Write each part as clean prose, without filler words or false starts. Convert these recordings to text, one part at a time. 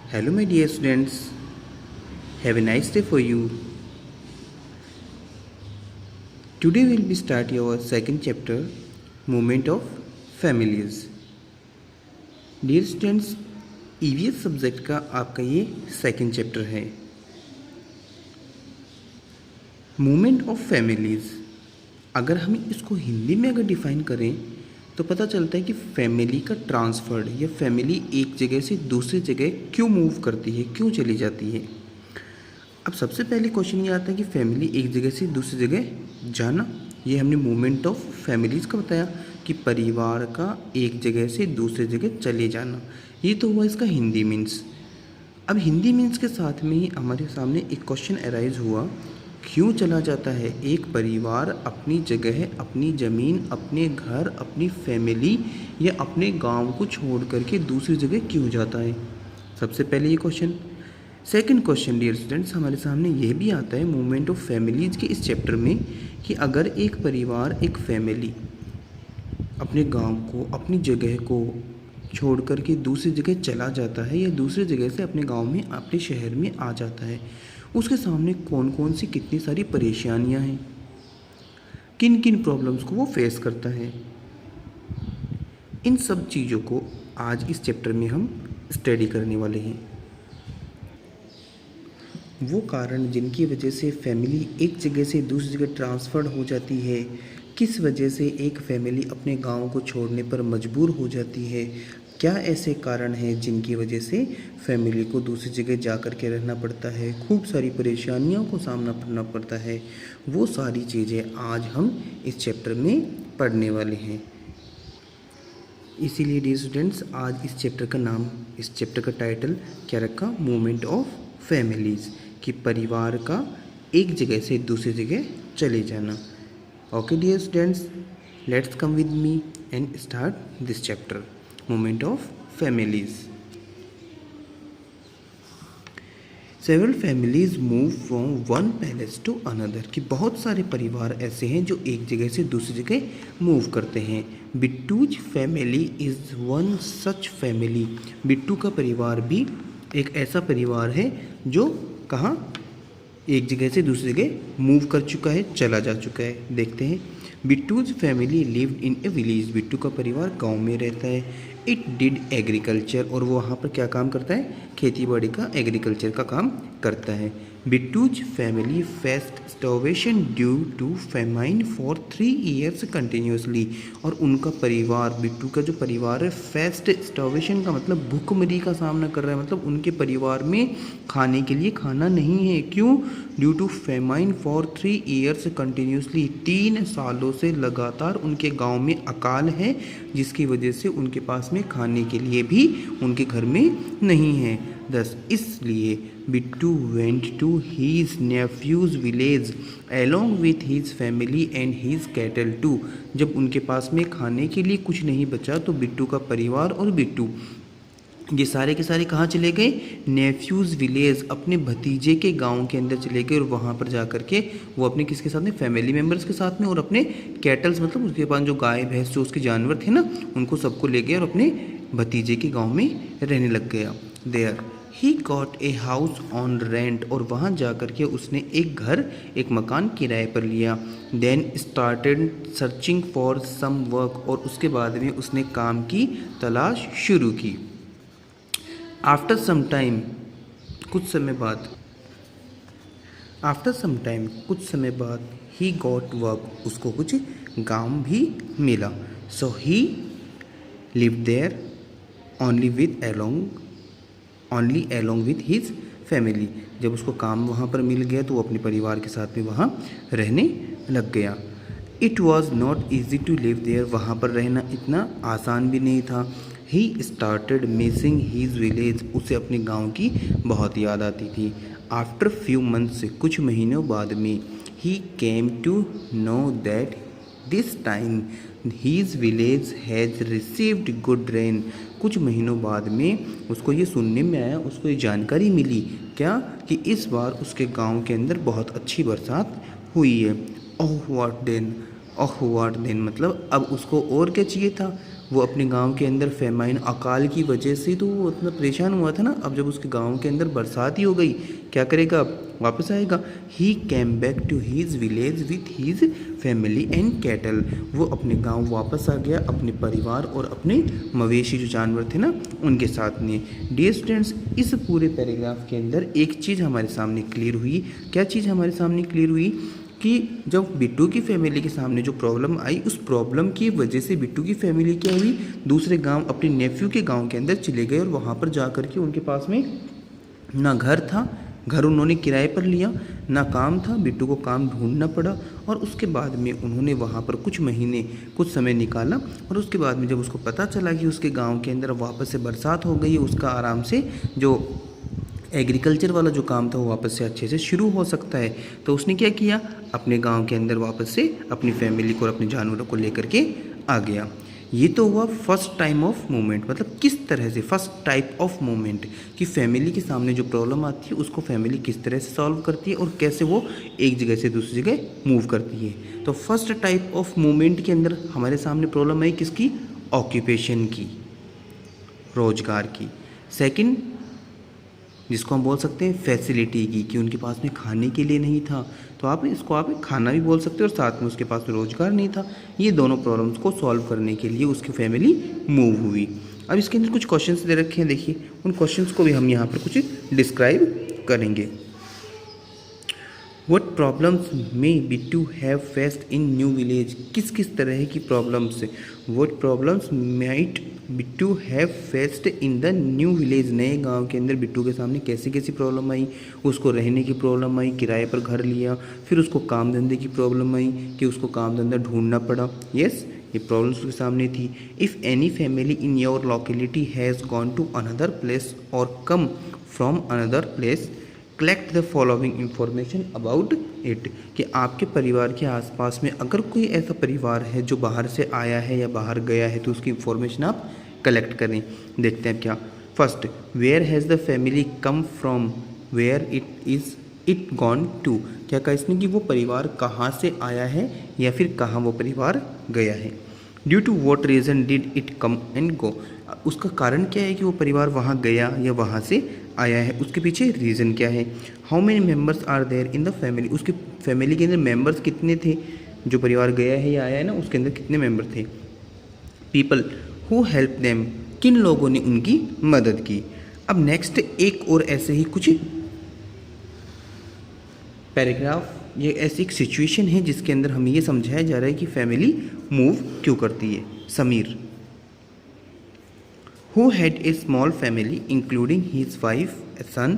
Hello, my dear students. Have a nice day for you. Today we'll be starting our second chapter, Movement of Families. Dear students, EVS subject का आपका ये second chapter है, movement of families. अगर हम इसको हिंदी में अगर define करें तो पता चलता है कि फैमिली का ट्रांसफ़र या फैमिली एक जगह से दूसरी जगह क्यों मूव करती है, क्यों चली जाती है। अब सबसे पहले क्वेश्चन ये आता है कि फैमिली एक जगह से दूसरी जगह जाना, ये हमने मूवमेंट ऑफ फैमिलीज़ का बताया कि परिवार का एक जगह से दूसरी जगह चले जाना। ये तो हुआ इसका हिंदी मीन्स। अब हिंदी मीन्स के साथ में ही हमारे सामने एक क्वेश्चन अराइज हुआ, क्यों चला जाता है एक परिवार अपनी जगह, अपनी ज़मीन, अपने घर, अपनी फैमिली या अपने गांव को छोड़ करके दूसरी जगह क्यों जाता है। सबसे पहले ये question. Second question dear students, हमारे सामने ये भी आता है मूवमेंट ऑफ फैमिलीज़ के इस चैप्टर में कि अगर एक परिवार, एक फैमिली अपने गांव को, अपनी जगह को छोड़ कर के दूसरी जगह चला जाता है या दूसरी जगह से अपने गांव में, अपने शहर में आ जाता है, उसके सामने कौन कौन सी कितनी सारी परेशानियां हैं, किन किन प्रॉब्लम्स को वो फेस करता है। इन सब चीज़ों को आज इस चैप्टर में हम स्टडी करने वाले हैं। वो कारण जिनकी वजह से फैमिली एक जगह से दूसरी जगह ट्रांसफ़र्ड हो जाती है, किस वजह से एक फैमिली अपने गांव को छोड़ने पर मजबूर हो जाती है, क्या ऐसे कारण हैं जिनकी वजह से फैमिली को दूसरी जगह जा कर के रहना पड़ता है, खूब सारी परेशानियों को सामना करना पड़ता है, वो सारी चीज़ें आज हम इस चैप्टर में पढ़ने वाले हैं। इसीलिए डियर स्टूडेंट्स, आज इस चैप्टर का नाम, इस चैप्टर का टाइटल क्या रखा, मूवमेंट ऑफ फैमिलीज़, कि परिवार का एक जगह से दूसरी जगह चले जाना। Okay dear students, let's come with me and start this chapter, movement of families. Several families move from one palace to another, कि बहुत सारे परिवार ऐसे हैं जो एक जगह से दूसरी जगह मूव करते हैं। Bittu's family is one such family, Bittu का परिवार भी एक ऐसा परिवार है जो कहाँ, एक जगह से दूसरी जगह मूव कर चुका है, चला जा चुका है। देखते हैं। Bittu's family lived in A village, Bittu का परिवार गांव में रहता है। इट डिड एग्रीकल्चर, और वो वहाँ पर क्या काम करता है, खेती बाड़ी का, एग्रीकल्चर का काम करता है। Bittu's family faced starvation due to famine for 3 years continuously, और उनका परिवार, बिट्टू का जो परिवार है, फेस्ड स्टार्वेशन का मतलब भूखमरी का सामना कर रहा है, मतलब उनके परिवार में खाने के लिए खाना नहीं है। क्यों? Due to famine for 3 years continuously, 3 सालों से लगातार उनके गांव में अकाल है, जिसकी वजह से उनके पास में खाने के लिए भी उनके घर में नहीं है। दस इसलिए Bittu went to his nephew's village along with his family and his cattle too, जब उनके पास में खाने के लिए कुछ नहीं बचा तो बिट्टू का परिवार और बिट्टू ये सारे के सारे कहाँ चले गए, नेफ्यूज़ विलेज, अपने भतीजे के गांव के अंदर चले गए, और वहाँ पर जा कर के वो अपने किसके साथ में, फैमिली मेम्बर्स के साथ में, और अपने कैटल्स मतलब उसके पास जो गाय भैंस जो उसके जानवर थे ना, उनको सबको ले गया और अपने भतीजे के गाँव में रहने लग गया। There he got a house on rent, और वहाँ जा कर के उसने एक घर, एक मकान किराए पर लिया। Then started searching for some work, और उसके बाद में उसने काम की तलाश शुरू की। आफ्टर सम टाइम, कुछ समय बाद, आफ्टर सम टाइम कुछ समय बाद, ही गॉट वर्क, उसको कुछ काम भी मिला। So he live there only with only along with his family, जब उसको काम वहाँ पर मिल गया तो वो अपने परिवार के साथ में वहाँ रहने लग गया। It was not easy to live there, वहाँ पर रहना इतना आसान भी नहीं था। He started missing his village, उसे अपने गांव की बहुत याद आती थी। आफ्टर फ्यू मंथ्स, कुछ महीनों बाद में, he came to know that this time his village has received good rain, कुछ महीनों बाद में उसको ये सुनने में आया, उसको ये जानकारी मिली, क्या, कि इस बार उसके गांव के अंदर बहुत अच्छी बरसात हुई है। Oh what then, oh what then मतलब अब उसको और क्या चाहिए था, वो अपने गांव के अंदर फेमाइन अकाल की वजह से तो वो उतना परेशान हुआ था ना। अब जब उसके गांव के अंदर बरसात ही हो गई, क्या करेगा, वापस आएगा। He came back to his village with his family and cattle. वो अपने गांव वापस आ गया अपने परिवार और अपने मवेशी जो जानवर थे ना उनके साथ में। डियर स्टूडेंट्स, इस पूरे पैराग्राफ के अंदर एक चीज़ हमारे सामने क्लियर हुई। क्या चीज़ हमारे सामने क्लियर हुई कि जब बिट्टू की फैमिली के सामने जो प्रॉब्लम आई, उस प्रॉब्लम की वजह से बिट्टू की फैमिली क्या हुई, दूसरे गांव अपने नेफ्यू के गांव के अंदर चले गए और वहां पर जा कर के उनके पास में ना घर था, घर उन्होंने किराए पर लिया, ना काम था, बिट्टू को काम ढूंढना पड़ा। और उसके बाद में उन्होंने वहाँ पर कुछ महीने कुछ समय निकाला और उसके बाद में जब उसको पता चला कि उसके गांव के अंदर वापस से बरसात हो गई है, उसका आराम से जो एग्रीकल्चर वाला जो काम था वो वापस से अच्छे से शुरू हो सकता है, तो उसने क्या किया, अपने गांव के अंदर वापस से अपनी फैमिली को और अपने जानवरों को लेकर के आ गया। ये तो हुआ फर्स्ट टाइम ऑफ मूवमेंट, मतलब किस तरह से फर्स्ट टाइप ऑफ मूवमेंट कि फैमिली के सामने जो प्रॉब्लम आती है उसको फैमिली किस तरह से सॉल्व करती है और कैसे वो एक जगह से दूसरी जगह मूव करती है। तो फर्स्ट टाइप ऑफ मूवमेंट के अंदर हमारे सामने प्रॉब्लम आई किसकी, ऑक्यूपेशन की, रोजगार की। सेकंड जिसको हम बोल सकते हैं फैसिलिटी की, कि उनके पास में खाने के लिए नहीं था, तो आप इसको आप खाना भी बोल सकते हो, और साथ में उसके पास में रोजगार नहीं था। ये दोनों प्रॉब्लम्स को सॉल्व करने के लिए उसकी फैमिली मूव हुई। अब इसके अंदर कुछ क्वेश्चंस दे रखे हैं, देखिए उन क्वेश्चंस को भी हम यहाँ पर कुछ डिस्क्राइब करेंगे। What problems may Bittu have faced in new village? किस किस तरह की problems, What problems might Bittu have faced in the new village? नए गांव के अंदर बिट्टू के सामने कैसी कैसी प्रॉब्लम आई, उसको रहने की प्रॉब्लम आई, किराए पर घर लिया, फिर उसको काम धंधे की प्रॉब्लम आई कि उसको काम धंधा ढूंढना पड़ा। यस, ये प्रॉब्लम्स उसके सामने थी। If any family in your locality has gone to another place और come from another place, collect the following information about it, कि आपके परिवार के आसपास में अगर कोई ऐसा परिवार है जो बाहर से आया है या बाहर गया है तो उसकी इंफॉर्मेशन आप कलेक्ट करें। देखते हैं क्या। First, where has the family come from, where it gone to, क्या कहा इसने कि वो परिवार कहाँ से आया है या फिर कहाँ वो परिवार गया है। Due to what reason did it come and go, उसका कारण क्या है कि वो परिवार वहाँ गया या वहाँ से आया है, उसके पीछे रीज़न क्या है। How many members are there in the family, उसके फैमिली के अंदर मेम्बर्स कितने थे, जो परिवार गया है या आया है ना उसके अंदर कितने मेम्बर थे। पीपल हु हेल्प देम, किन लोगों ने उनकी मदद की। अब नेक्स्ट एक और ऐसे ही कुछ पैराग्राफ, ये ऐसी एक सिचुएशन है जिसके अंदर हमें ये समझाया जा रहा है कि फैमिली मूव क्यों करती है। Sameer, who had a small family including his wife, a son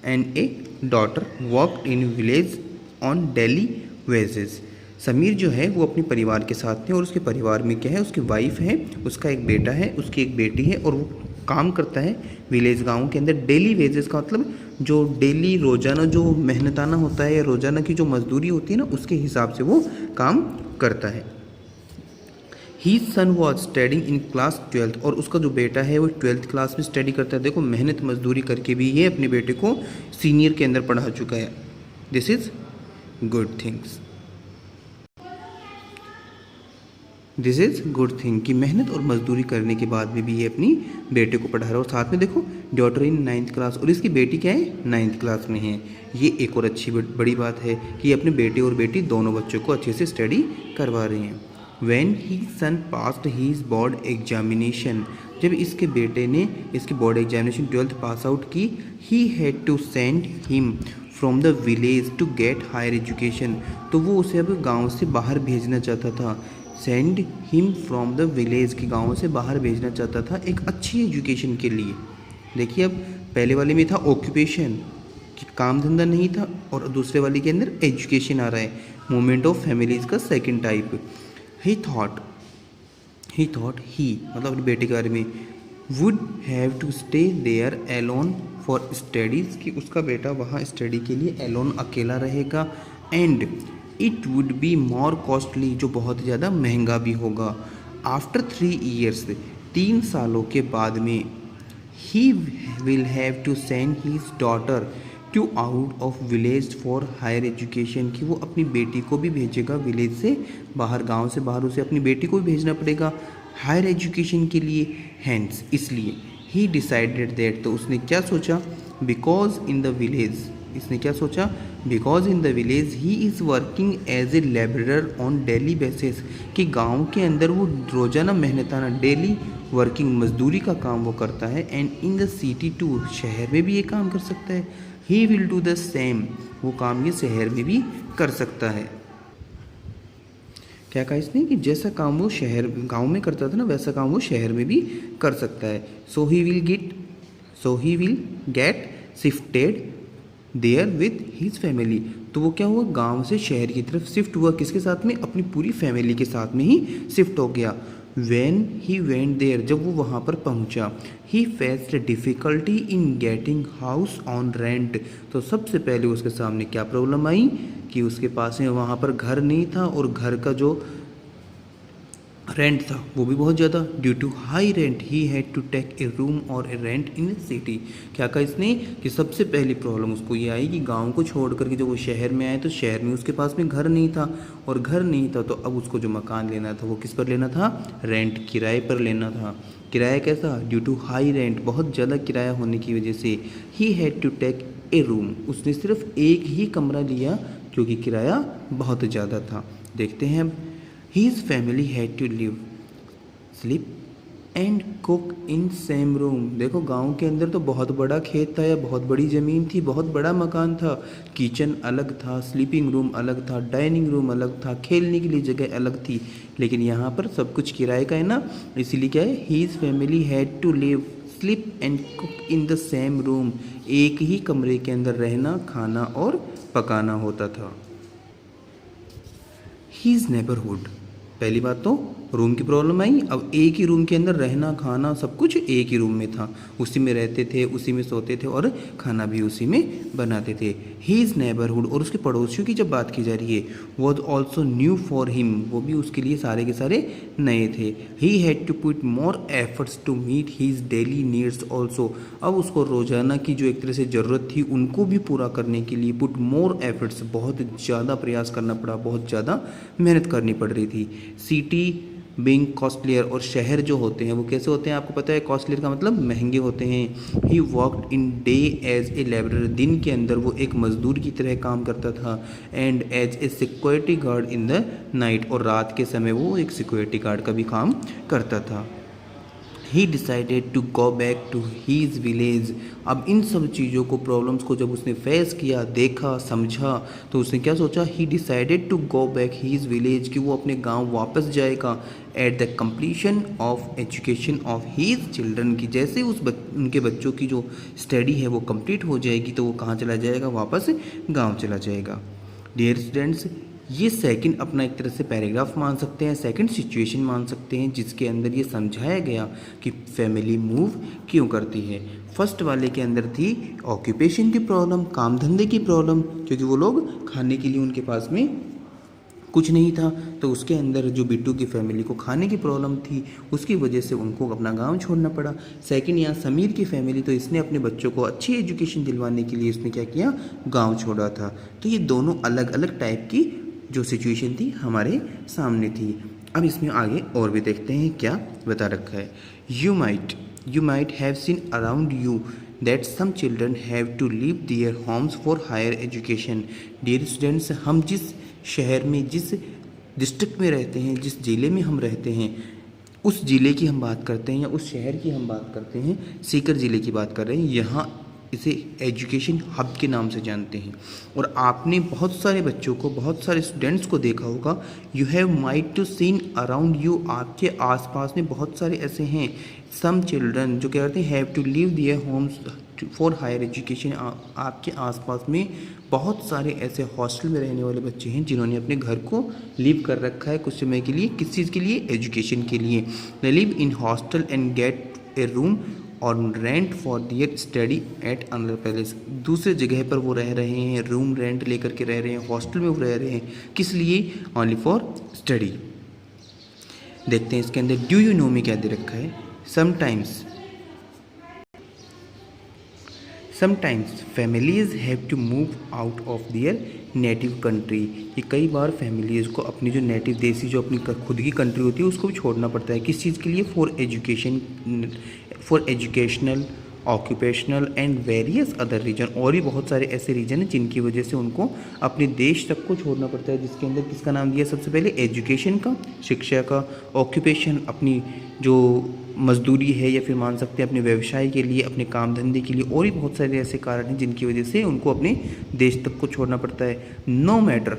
and a daughter, worked in village on daily wages. Sameer जो है वो अपने परिवार के साथ थे और उसके परिवार में क्या है, उसकी वाइफ है, उसका एक बेटा है, उसकी एक बेटी है और वो काम करता है विलेज गांव के अंदर। डेली वेजेस का मतलब जो डेली रोजाना जो मेहनताना होता है या रोजाना की जो मजदूरी होती है ना उसके हिसाब से वो काम करता है। His son was studying in class 12, और उसका जो बेटा है वो 12th क्लास में स्टडी करता है। देखो मेहनत मजदूरी करके भी ये अपने बेटे को सीनियर के अंदर पढ़ा चुका है। This is good things, this is good thing कि मेहनत और मजदूरी करने के बाद में भी ये अपनी बेटे को पढ़ा रहा है। और साथ में देखो डॉटर इन 9th क्लास, और इसकी बेटी क्या है 9th क्लास में है। ये एक और अच्छी बड़ी बात है कि ये अपने बेटे और बेटी दोनों बच्चों को अच्छे से स्टडी करवा रहे हैं। When his son passed his board examination, जब इसके बेटे ने इसकी board examination 12th pass out की, he had to send him from the village to get higher education, तो वो उसे अब गांव से बाहर भेजना चाहता था। send him from the village कि गांव से बाहर भेजना चाहता था एक अच्छी एजुकेशन के लिए। देखिए अब पहले वाले में था ऑक्यूपेशन कि काम धंधा नहीं था, और दूसरे वाले के अंदर एजुकेशन आ रहा है। मूवमेंट ऑफ फैमिलीज का सेकेंड टाइप। He thought मतलब अपने बेटे के बारे में, would have to stay there alone for studies, कि उसका बेटा वहाँ स्टडी के लिए alone अकेला रहेगा, and it would be more costly, जो बहुत ज़्यादा महंगा भी होगा। After 3 years, 3 सालों के बाद में, he will have to send his daughter to out of village for higher education, कि वो अपनी बेटी को भी भेजेगा विलेज से बाहर, गांव से बाहर उसे अपनी बेटी को भी भेजना पड़ेगा हायर एजुकेशन के लिए, हैंस इसलिए, ही डिसाइडेड दैट तो उसने क्या सोचा, बिकॉज इन द विलेज, इसने क्या सोचा, because in the village he is working as a labourer on daily basis, कि गांव के अंदर वो रोज़ाना मेहनताना डेली वर्किंग मजदूरी का काम वो करता है, and in the city too, शहर में भी ये काम कर सकता है, he will do the same, वो काम ये शहर में भी कर सकता है। क्या कहा इसने कि जैसा काम वो शहर गांव में करता था ना वैसा काम वो शहर में भी कर सकता है। So he will get shifted there with his family, तो वो क्या हुआ, गांव से शहर की तरफ शिफ्ट हुआ, किसके साथ में, अपनी पूरी फैमिली के साथ में ही शिफ्ट हो गया। When he went there, जब वो वहाँ पर पहुँचा, he faced difficulty in getting house on rent, तो सबसे पहले उसके सामने क्या प्रॉब्लम आई कि उसके पास में वहाँ पर घर नहीं था, और घर का जो रेंट था वो भी बहुत ज़्यादा, due to high rent he had to take a room और ए रेंट इन सिटी। क्या कहा इसने कि सबसे पहली प्रॉब्लम उसको ये आई कि गांव को छोड़ करके जब वो शहर में आए तो शहर में उसके पास में घर नहीं था, और घर नहीं था तो अब उसको जो मकान लेना था वो किस पर लेना था, रेंट, किराए पर लेना था। किराया कैसा, ड्यू टू हाई रेंट, बहुत ज़्यादा किराया होने की वजह से, he had to take a room, उसने सिर्फ एक ही कमरा लिया क्योंकि किराया बहुत ज़्यादा था। देखते हैं अब, His family had to live, sleep and cook in same room. देखो गांव के अंदर तो बहुत बड़ा खेत था या बहुत बड़ी ज़मीन थी, बहुत बड़ा मकान था, किचन अलग था, स्लीपिंग रूम अलग था, डाइनिंग रूम अलग था, खेलने के लिए जगह अलग थी, लेकिन यहाँ पर सब कुछ किराए का है ना, इसीलिए क्या है, his family had to live, sleep and cook in the same room, एक ही कमरे के अंदर रहना, खाना और पकाना होता था। हीज़ नेबरहुड, पहली बात तो रूम की प्रॉब्लम आई, अब एक ही रूम के अंदर रहना, खाना सब कुछ एक ही रूम में था, उसी में रहते थे, उसी में सोते थे और खाना भी उसी में बनाते थे। हीज़ नेबरहुड, और उसके पड़ोसियों की जब बात की जा रही है, was also new for him, वो भी उसके लिए सारे के सारे नए थे। He had to put more efforts to meet his daily needs also, अब उसको रोज़ाना की जो एक तरह से ज़रूरत थी उनको भी पूरा करने के लिए पुट मोर एफर्ट्स, बहुत ज़्यादा प्रयास करना पड़ा, बहुत ज़्यादा मेहनत करनी पड़ रही थी। सिटी बीइंग कॉस्टलियर, और शहर जो होते हैं वो कैसे होते हैं आपको पता है, कॉस्टलियर का मतलब महंगे होते हैं। He worked in day as a labourer, दिन के अंदर वो एक मजदूर की तरह काम करता था, and as a security guard in the night, और रात के समय वो एक सिक्योरिटी गार्ड का भी काम करता था। He decided to go back to his village, अब इन सब चीज़ों को, प्रॉब्लम्स को जब उसने फेस किया, देखा, समझा, तो उसने क्या सोचा, he decided to go back his village, कि वो अपने गांव वापस जाएगा at the completion of education of his children, की जैसे उनके बच्चों की जो स्टडी है वो कंप्लीट हो जाएगी तो वो कहाँ चला जाएगा, वापस गाँव चला जाएगा। डियर स्टूडेंट्स, ये सेकंड अपना एक तरह से पैराग्राफ मान सकते हैं, सेकंड सिचुएशन मान सकते हैं, जिसके अंदर ये समझाया गया कि फैमिली मूव क्यों करती है। फर्स्ट वाले के अंदर थी ऑक्यूपेशन की प्रॉब्लम, काम धंधे की प्रॉब्लम, क्योंकि वो लोग खाने के लिए उनके पास में कुछ नहीं था, तो उसके अंदर जो बिट्टू की फैमिली को खाने की प्रॉब्लम थी, उसकी वजह से उनको अपना गांव छोड़ना पड़ा। सेकंड यहाँ समीर की फैमिली, तो इसने अपने बच्चों को अच्छी एजुकेशन दिलवाने के लिए इसने क्या किया, गांव छोड़ा था। तो ये दोनों अलग अलग टाइप की जो सिचुएशन थी हमारे सामने थी। अब इसमें आगे और भी देखते हैं क्या बता रखा है। You might have seen around you that some children have to leave their homes for higher education। Dear students, हम जिस शहर में, जिस डिस्ट्रिक्ट में रहते हैं, जिस ज़िले में हम रहते हैं, उस ज़िले की हम बात करते हैं या उस शहर की हम बात करते हैं, सीकर ज़िले की बात कर रहे हैं, यहाँ इसे एजुकेशन हब के नाम से जानते हैं। और आपने बहुत सारे बच्चों को, बहुत सारे स्टूडेंट्स को देखा होगा, you have might to seen around you, आपके आसपास में बहुत सारे ऐसे हैं, सम चिल्ड्रन जो क्या करते हैं, have to leave their homes for higher education, आपके आसपास में बहुत सारे ऐसे हॉस्टल में रहने वाले बच्चे हैं जिन्होंने अपने घर को लीव कर रखा है कुछ समय के लिए, किस चीज़ के लिए, एजुकेशन के लिए। They live in hostel and get a room और rent for their study at another palace, दूसरे जगह पर वो रह रहे हैं, रूम रेंट लेकर के रह रहे हैं, हॉस्टल में वो रह रहे हैं, किस लिए, ओनली फॉर स्टडी। देखते हैं इसके अंदर डू यू नो में क्या दे रखा है। Sometimes families have to move out of their native country, कि कई बार फैमिलीज़ को अपनी जो नेटिव देसी जो अपनी खुद की कंट्री होती है उसको भी छोड़ना पड़ता है। किस चीज़ के लिए? For educational, occupational and various other reason, और भी बहुत सारे ऐसे रीजन हैं जिनकी वजह से उनको अपने देश तक को छोड़ना पड़ता है, जिसके अंदर किसका नाम दिया सबसे पहले? एजुकेशन का, शिक्षा का, ऑक्यूपेशन अपनी जो मजदूरी है या फिर मान सकते हैं अपने व्यवसाय के लिए, अपने काम धंधे के लिए, और भी बहुत सारे ऐसे कारण हैं जिनकी वजह से उनको अपने देश तक को छोड़ना पड़ता है। नो मैटर,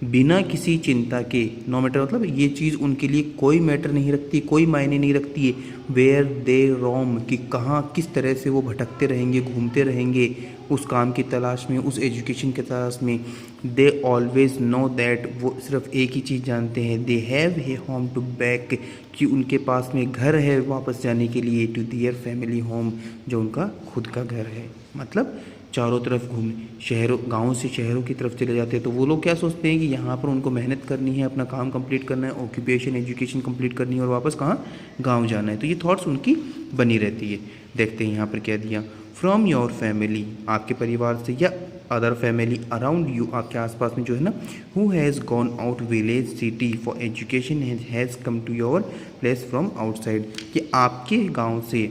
बिना किसी चिंता के, नो मैटर मतलब ये चीज़ उनके लिए कोई मैटर नहीं रखती, कोई मायने नहीं रखती है। वेयर दे रोम, कि कहाँ किस तरह से वो भटकते रहेंगे, घूमते रहेंगे उस काम की तलाश में, उस एजुकेशन की तलाश में। दे ऑलवेज नो दैट, वो सिर्फ एक ही चीज़ जानते हैं, they have a home to back, कि उनके पास में घर है वापस जाने के लिए, टू दियर फैमिली होम, जो उनका खुद का घर है। मतलब चारों तरफ घूम, शहरों गाँव से शहरों की तरफ चले जाते हैं तो वो लोग क्या सोचते हैं कि यहाँ पर उनको मेहनत करनी है, अपना काम कंप्लीट करना है, ऑक्यूपेशन एजुकेशन कंप्लीट करनी है और वापस कहाँ? गाँव जाना है। तो ये थॉट्स उनकी बनी रहती है। देखते हैं यहाँ पर क्या दिया। फ्रॉम योर फैमिली, आपके परिवार से, या अदर फैमिली अराउंड यू, आपके आसपास में जो है ना, who has gone out village city for education has come to your place from outside, कि आपके गांव से,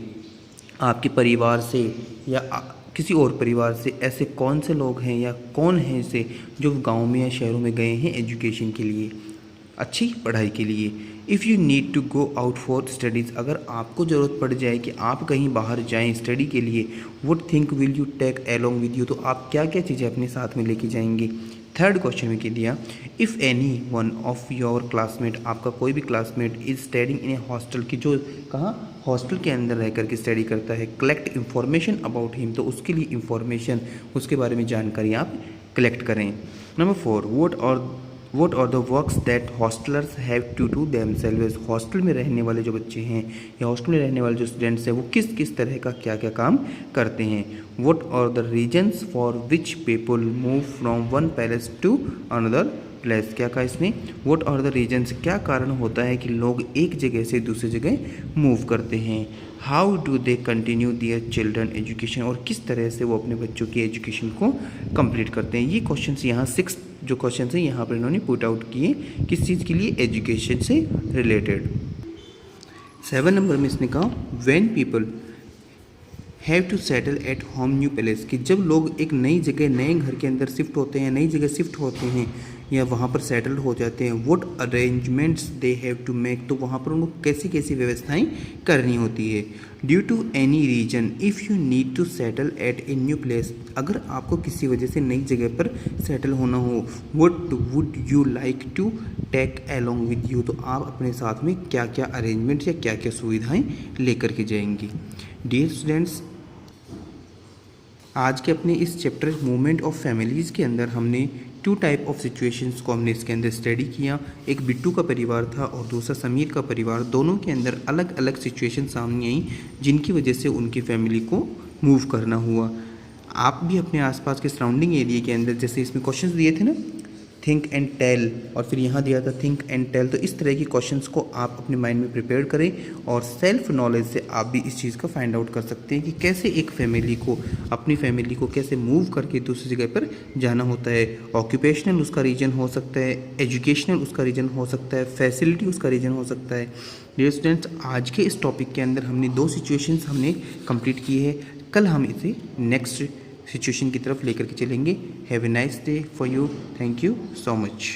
आपके परिवार से या किसी और परिवार से ऐसे कौन से लोग हैं या कौन हैं ऐसे जो गांव में या शहरों में गए हैं एजुकेशन के लिए, अच्छी पढ़ाई के लिए। If you need to go out for studies, अगर आपको ज़रूरत पड़ जाए कि आप कहीं बाहर जाएं स्टडी के लिए, would think will you take along with you, तो आप क्या क्या चीज़ें अपने साथ में लेके जाएंगे। थर्ड क्वेश्चन में क्या दिया? If any one of your classmate, आपका कोई भी classmate is studying in A hostel, की जो कहाँ? हॉस्टल के अंदर रह करके स्टडी करता है, कलेक्ट इन्फॉर्मेशन अबाउट हिम, तो उसके लिए इंफॉर्मेशन, उसके बारे में जानकारी आप कलेक्ट करें। Number 4, what are the works that hostellers have to do themselves, hostel में रहने वाले जो बच्चे हैं या हॉस्टल में रहने वाले जो स्टूडेंट्स हैं वो किस किस तरह का क्या क्या काम करते हैं। What are the reasons for which people move from one palace to another place, क्या कहा इसने? वॉट आर द रीजन्स, क्या कारण होता है कि लोग एक जगह से दूसरी जगह मूव करते हैं। How do they continue their children education, और किस तरह से वो अपने बच्चों की एजुकेशन को कंप्लीट करते हैं। ये क्वेश्चन यहाँ 6 जो क्वेश्चन हैं यहाँ पर इन्होंने पुट आउट किए, किस चीज़ के लिए? एजुकेशन से रिलेटेड। 7 नंबर में इसने कहा when people have to settle at home new palace, कि जब लोग एक नई जगह, नए घर के अंदर शिफ्ट होते हैं, नई जगह शिफ्ट होते हैं या वहाँ पर सेटल्ड हो जाते हैं, what arrangements they have to make, तो वहाँ पर उनको कैसी कैसी व्यवस्थाएं करनी होती है। Due to any reason if you need to settle at a new place, अगर आपको किसी वजह से नई जगह पर सेटल होना हो, what would you like to take along with you, तो आप अपने साथ में क्या क्या अरेंजमेंट या क्या क्या सुविधाएँ लेकर के जाएंगी। डियर स्टूडेंट्स, आज के अपने इस चैप्टर मूवमेंट ऑफ फैमिलीज़ के अंदर हमने 2 टाइप ऑफ सिचुएशंस को हमने इसके अंदर स्टडी किया। एक बिट्टू का परिवार था और दूसरा समीर का परिवार। दोनों के अंदर अलग अलग सिचुएशन सामने आई जिनकी वजह से उनकी फैमिली को मूव करना हुआ। आप भी अपने आसपास के सराउंडिंग एरिया के अंदर, जैसे इसमें क्वेश्चंस दिए थे ना, थिंक एंड टेल, और फिर यहाँ दिया था थिंक एंड टेल, तो इस तरह की क्वेश्चंस को आप अपने माइंड में प्रिपेयर करें और सेल्फ नॉलेज से आप भी इस चीज़ का फाइंड आउट कर सकते हैं कि कैसे एक फैमिली को, अपनी फैमिली को कैसे मूव करके दूसरी जगह पर जाना होता है। ऑक्यूपेशनल उसका रीजन हो सकता है, एजुकेशनल उसका रीजन हो सकता है, फैसिलिटी उसका रीजन हो सकता है। डियर स्टूडेंट्स, आज के इस टॉपिक के अंदर हमने 2 सिचुएशंस हमने कंप्लीट की है। कल हम इसे नेक्स्ट सिचुएशन की तरफ लेकर के चलेंगे। Have a nice day for you. Thank you so much.